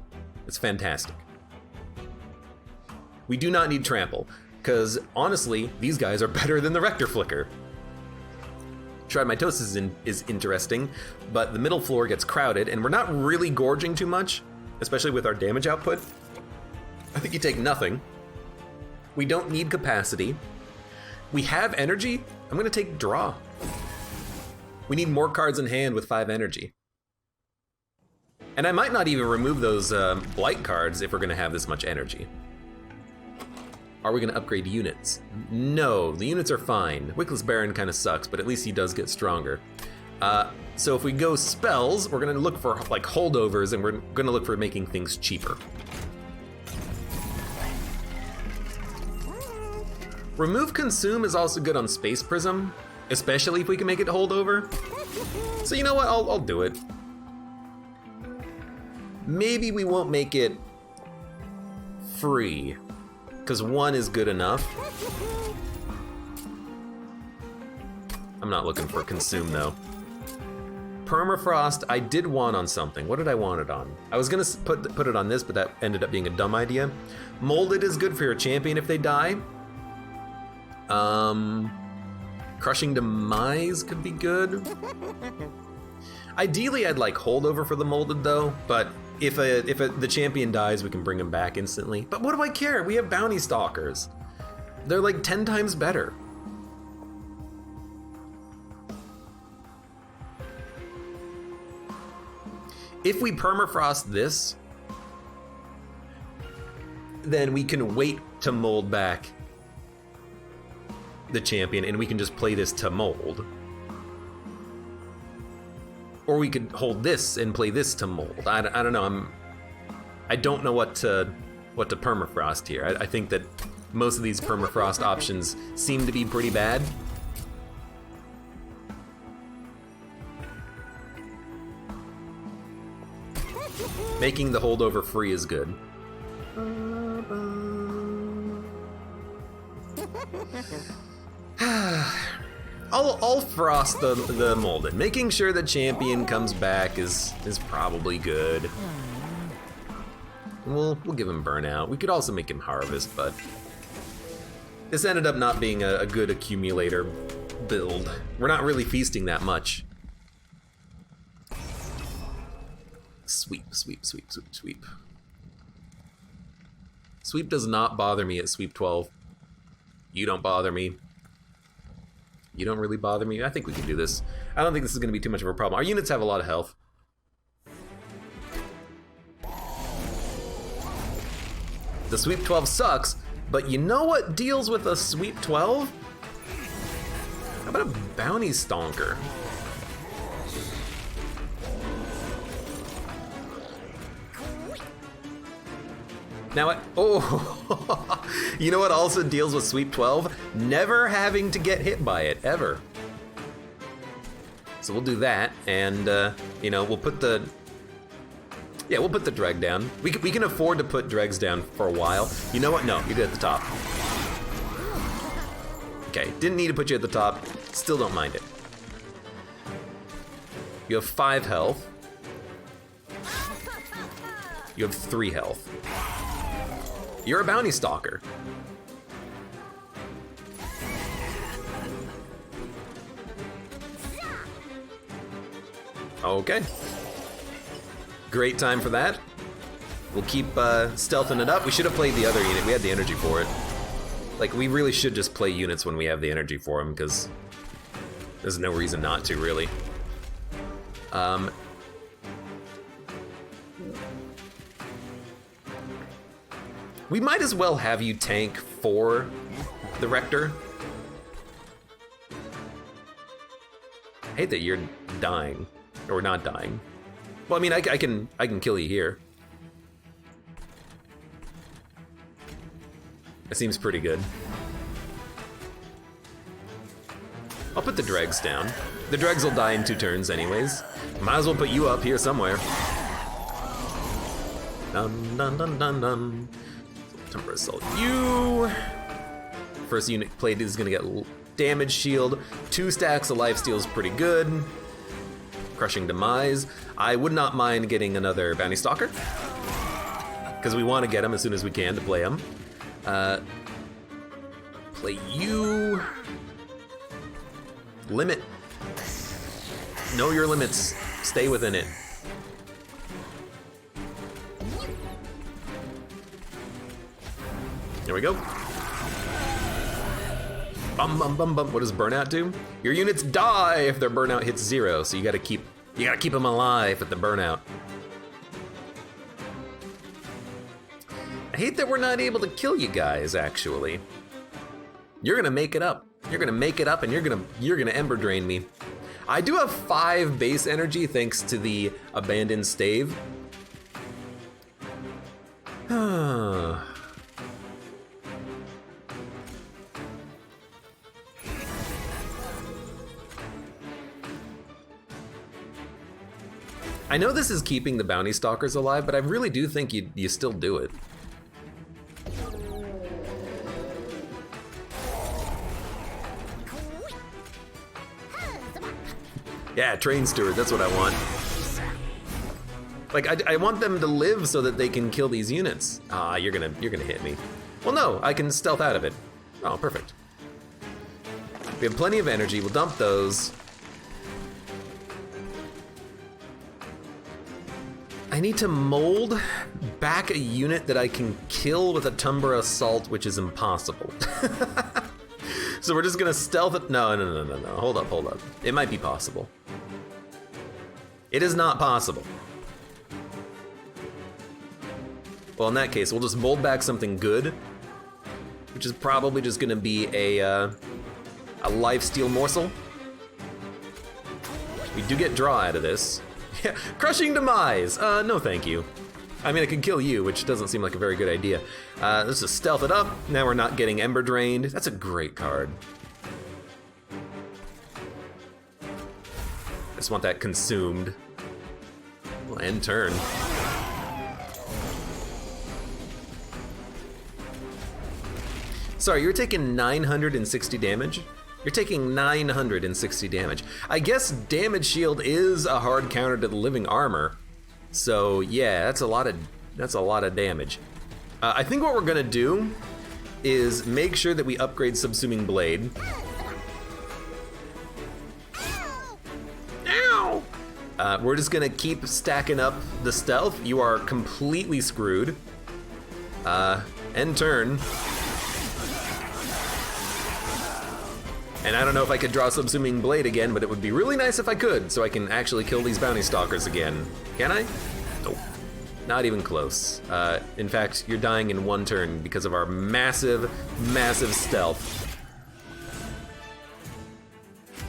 It's fantastic. We do not need Trample, because honestly, these guys are better than the Rector Flicker. Tried Mitosis is interesting, but the middle floor gets crowded, and we're not really gorging too much, especially with our damage output. I think you take nothing. We don't need capacity. We have energy. I'm gonna take draw. We need more cards in hand with 5 energy. And I might not even remove those blight cards if we're gonna have this much energy. Are we gonna upgrade units? No, the units are fine. Wickless Baron kind of sucks, but at least he does get stronger. So if we go spells, we're gonna look for like holdovers, and we're gonna look for making things cheaper. Remove Consume is also good on Space Prism, especially if we can make it holdover. So you know what, I'll do it. Maybe we won't make it free, because 1 is good enough. I'm not looking for Consume though. Permafrost, I did want on something. What did I want it on? I was gonna put it on this, but that ended up being a dumb idea. Molded is good for your champion if they die. Crushing Demise could be good. Ideally, I'd like holdover for the molded though, but if the champion dies, we can bring him back instantly. But what do I care? We have bounty stalkers. They're like 10 times better. If we permafrost this, then we can wait to mold back the champion, and we can just play this to mold. Or we could hold this and play this to mold. I don't know. I don't know what to permafrost here. I think that most of these permafrost options seem to be pretty bad. Making the holdover free is good. I'll frost the molded. Making sure the champion comes back is probably good. We'll give him burnout. We could also make him harvest, but this ended up not being a good accumulator build. We're not really feasting that much. Sweep, sweep, sweep, sweep, sweep. Sweep does not bother me at sweep 12. You don't bother me. You don't really bother me. I think we can do this. I don't think this is going to be too much of a problem. Our units have a lot of health. The sweep 12 sucks, but you know what deals with a sweep 12? How about a bounty stonker? Now what? Oh, you know what also deals with sweep 12? Never having to get hit by it, ever. So we'll do that, and you know, we'll put the dreg down. We can afford to put dregs down for a while. You know what? No, you do it at the top. Okay, didn't need to put you at the top. Still don't mind it. You have 5 health. You have 3 health. You're a bounty stalker. Okay. Great time for that. We'll keep stealthing it up. We should have played the other unit. We had the energy for it. Like, we really should just play units when we have the energy for them, because there's no reason not to, really. We might as well have you tank for the Rector. I hate that you're dying, or not dying. Well, I mean, I can kill you here. That seems pretty good. I'll put the dregs down. The dregs will die in 2 turns anyways. Might as well put you up here somewhere. Dun dun dun dun dun. Temper Assault you. First unit played is gonna get damage shield. 2 stacks of lifesteal is pretty good. Crushing Demise. I would not mind getting another Bounty Stalker, because we want to get him as soon as we can to play him. Play you. Limit. Know your limits. Stay within it. There we go. Bum bum bum bum. What does burnout do? Your units die if their burnout hits 0, so you gotta keep them alive at the burnout. I hate that we're not able to kill you guys, actually. You're gonna make it up. You're gonna make it up and you're gonna ember drain me. I do have 5 base energy thanks to the abandoned stave. I know this is keeping the bounty stalkers alive, but I really do think you still do it. Yeah, train steward, that's what I want. Like, I want them to live so that they can kill these units. Ah, you're gonna hit me. Well, no, I can stealth out of it. Oh, perfect. We have plenty of energy, we'll dump those. I need to mold back a unit that I can kill with a Tumber Assault, which is impossible. So we're just gonna stealth it. No. Hold up. It might be possible. It is not possible. Well, in that case, we'll just mold back something good, which is probably just gonna be a lifesteal morsel. We do get draw out of this. Yeah, crushing demise. No, thank you. I mean, I could kill you, which doesn't seem like a very good idea. Let's just stealth it up. Now we're not getting ember drained. That's a great card. I just want that consumed. We'll end turn. Sorry, you're taking 960 damage? You're taking 960 damage. I guess damage shield is a hard counter to the living armor. So yeah, that's a lot of damage. I think what we're gonna do is make sure that we upgrade Subsuming Blade. Ow! We're just gonna keep stacking up the stealth. You are completely screwed. End turn. And I don't know if I could draw Subsuming Blade again, but it would be really nice if I could, so I can actually kill these bounty stalkers again. Can I? Nope. Not even close. In fact, you're dying in 1 turn because of our massive, massive stealth.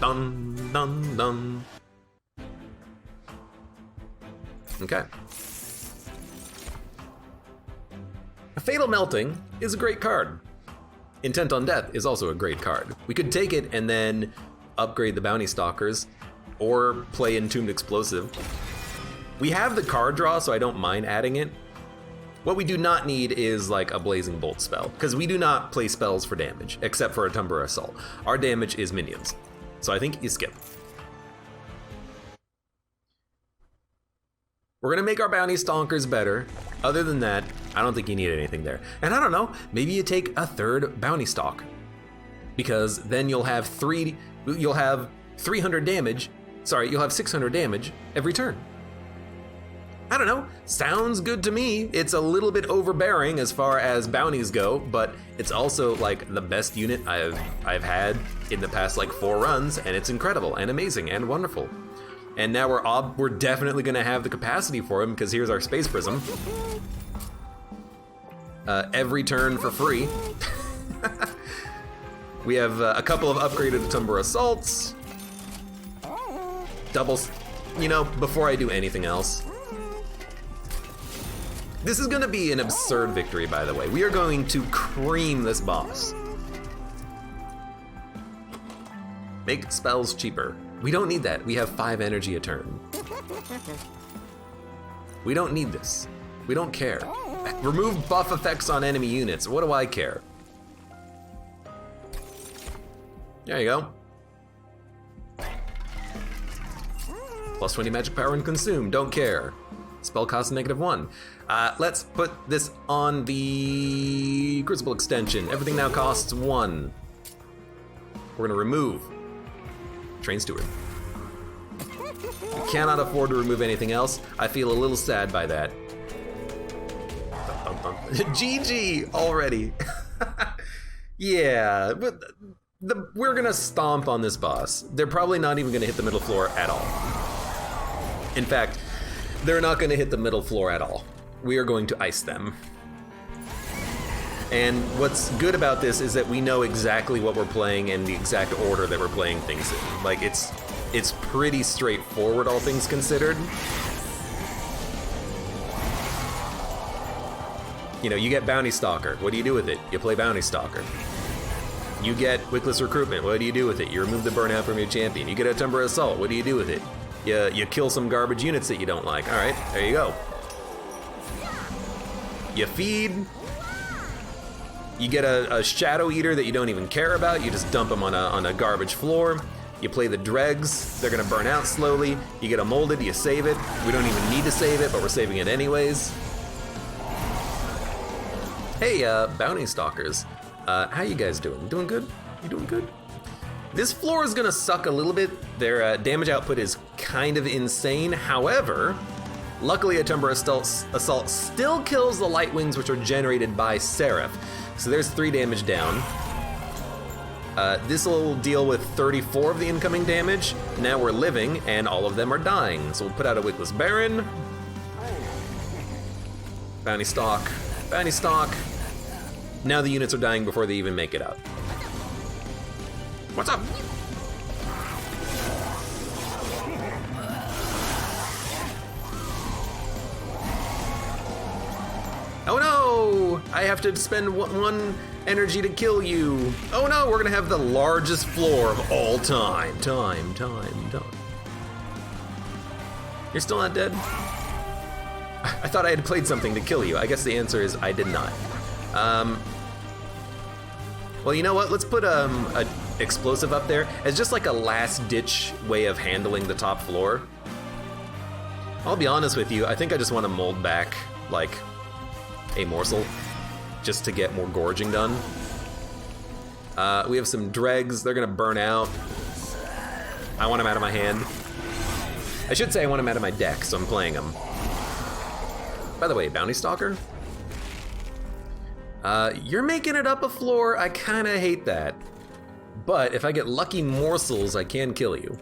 Dun, dun, dun. Okay. Fatal Melting is a great card. Intent on Death is also a great card. We could take it and then upgrade the bounty stalkers or play Entombed Explosive. We have the card draw, so I don't mind adding it. What we do not need is like a Blazing Bolt spell, because we do not play spells for damage, except for a Tumber Assault. Our damage is minions. So I think you skip. We're gonna make our bounty stalkers better. Other than that, I don't think you need anything there. And I don't know, maybe you take a 3rd bounty stalk, because then you'll have 300 damage. Sorry, you'll have 600 damage every turn. I don't know, sounds good to me. It's a little bit overbearing as far as bounties go, but it's also like the best unit I've had in the past like 4 runs, and it's incredible and amazing and wonderful. And now we're definitely gonna have the capacity for him, because here's our Space Prism. Every turn for free. We have a couple of upgraded Tumber Assaults. Doubles, before I do anything else. This is gonna be an absurd victory, by the way. We are going to cream this boss. Make spells cheaper. We don't need that. We have 5 energy a turn. We don't need this. We don't care. Remove buff effects on enemy units. What do I care? There you go. Plus 20 magic power and consume. Don't care. Spell cost -1. Let's put this on the Crucible extension. Everything now costs 1. We're gonna remove Train Steward. Cannot afford to remove anything else. I feel a little sad by that. GG already. Yeah, but we're gonna stomp on this boss. They're probably not even gonna hit the middle floor at all. In fact, they're not gonna hit the middle floor at all. We are going to ice them. And what's good about this is that we know exactly what we're playing and the exact order that we're playing things in. Like, it's pretty straightforward, all things considered. You know, you get Bounty Stalker. What do you do with it? You play Bounty Stalker. You get Wickless Recruitment. What do you do with it? You remove the burnout from your champion. You get a Timber Assault. What do you do with it? You kill some garbage units that you don't like. All right, there you go. You feed. You get a Shadow Eater that you don't even care about. You just dump them on a garbage floor. You play the Dregs. They're gonna burn out slowly. You get a Molded. You save it. We don't even need to save it, but we're saving it anyways. Hey, Bounty Stalkers. How you guys doing? Doing good? You doing good? This floor is gonna suck a little bit. Their damage output is kind of insane. However, luckily a Timber Assault still kills the Light Wings, which are generated by Seraph. So there's 3 damage down. This will deal with 34 of the incoming damage. Now we're living, and all of them are dying. So we'll put out a Wickless Baron. Bounty Stalk. Bounty Stalk. Now the units are dying before they even make it up. What's up? Oh no! I have to spend one energy to kill you. Oh no, we're gonna have the largest floor of all time. Time. You're still not dead? I thought I had played something to kill you. I guess the answer is I did not. Well, you know what? Let's put a explosive up there as just like a last-ditch way of handling the top floor. I'll be honest with you, I think I just want to mold back, like, a morsel just to get more gorging done. We have some Dregs. They're gonna burn out. I want them out of my hand. I should say I want them out of my deck, so I'm playing them. By the way, Bounty Stalker? You're making it up a floor. I kinda hate that. But if I get lucky morsels, I can kill you.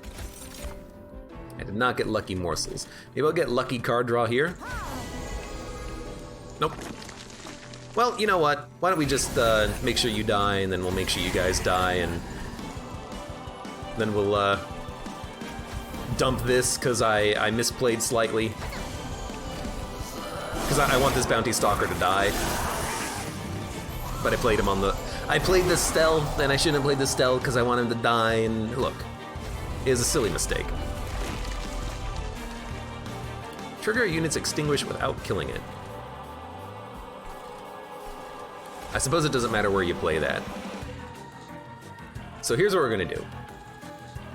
I did not get lucky morsels. Maybe I'll get lucky card draw here. Nope. Well, you know what? Why don't we just make sure you die, and then we'll make sure you guys die, and then we'll dump this because I misplayed slightly. Because I want this Bounty Stalker to die. But I played him on the... I played the stealth, and I shouldn't have played the stealth because I want him to die, and look. It was a silly mistake. Trigger units extinguish without killing it. I suppose it doesn't matter where you play that. So here's what we're gonna do.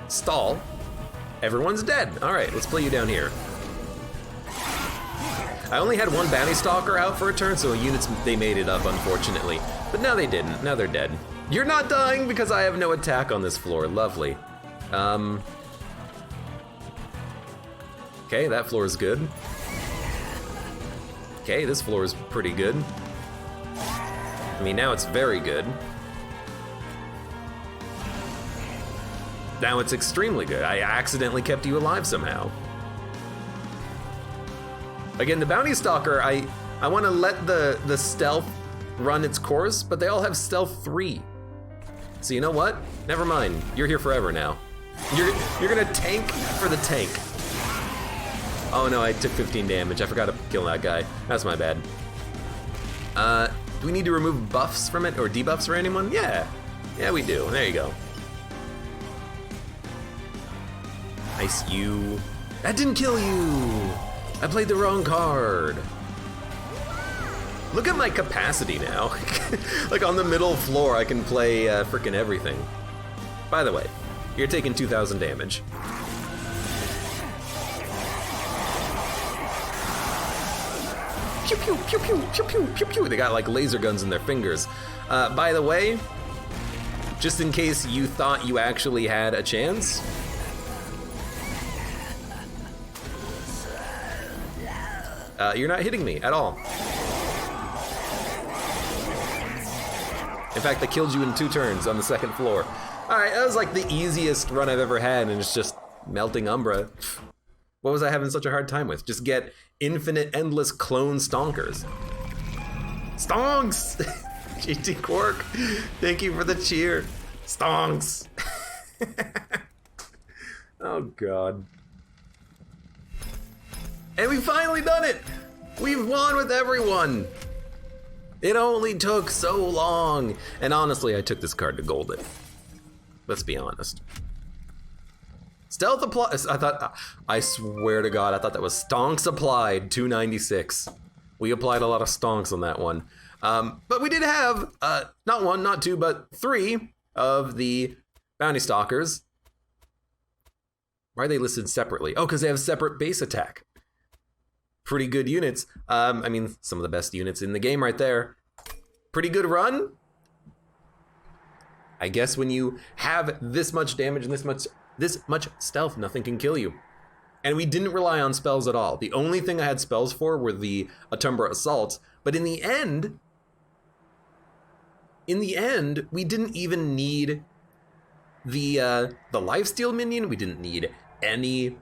Stall. Everyone's dead. All right, let's play you down here. I only had one Bounty Stalker out for a turn, so units, they made it up, unfortunately. But now they didn't. Now they're dead. You're not dying because I have no attack on this floor. Lovely. Okay, that floor is good. Okay, this floor is pretty good. I mean, now it's very good. Now it's extremely good. I accidentally kept you alive somehow. Again, the Bounty Stalker, I want to let the stealth run its course, but they all have stealth 3. So you know what? Never mind. You're here forever now. You're gonna tank for the tank. Oh no, I took 15 damage. I forgot to kill that guy. That's my bad. Do we need to remove buffs from it or debuffs for anyone? Yeah. Yeah, we do. There you go. Ice you. That didn't kill you. I played the wrong card. Look at my capacity now. Like on the middle floor, I can play frickin' everything. By the way, you're taking 2,000 damage. Pew pew pew pew pew pew pew pew. They got like laser guns in their fingers. By the way, just in case you thought you actually had a chance, You're not hitting me at all. In fact, I killed you in 2 turns on the 2nd floor. Alright, that was like the easiest run I've ever had, and it's just melting Umbra. What was I having such a hard time with? Just get infinite, endless clone stonkers. Stonks! GT Quark, thank you for the cheer. Stonks! Oh god. And we finally done it! We've won with everyone! It only took so long! And honestly, I took this card to gold it. Let's be honest. Stealth applied. I swear to God, I thought that was Stonks applied 296. We applied a lot of Stonks on that one. But we did have, not 1, not 2, but 3 of the Bounty Stalkers. Why are they listed separately? Oh, because they have separate base attack. Pretty good units. I mean, some of the best units in the game right there. Pretty good run. I guess when you have this much damage and this much stealth, nothing can kill you. And we didn't rely on spells at all. The only thing I had spells for were the Atumbra Assaults. But in the end, we didn't even need the lifesteal minion. We didn't need any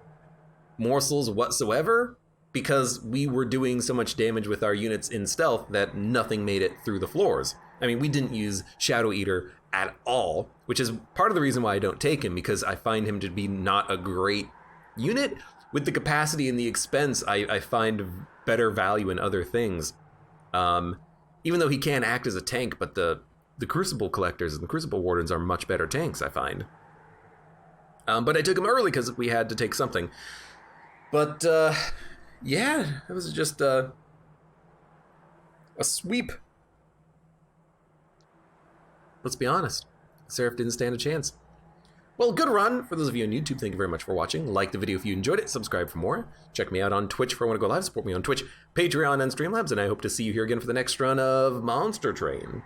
morsels whatsoever, because we were doing so much damage with our units in stealth that nothing made it through the floors. I mean, we didn't use Shadow Eater at all, which is part of the reason why I don't take him, because I find him to be not a great unit. With the capacity and the expense, I find better value in other things. Even though he can act as a tank, but the Crucible Collectors and the Crucible Wardens are much better tanks, I find. But I took him early because we had to take something. But, yeah, it was just a sweep. Let's be honest, Seraph didn't stand a chance. Well, good run. For those of you on YouTube, thank you very much for watching. Like the video if you enjoyed it, subscribe for more. Check me out on Twitch if I want to go live, support me on Twitch, Patreon, and Streamlabs, and I hope to see you here again for the next run of Monster Train.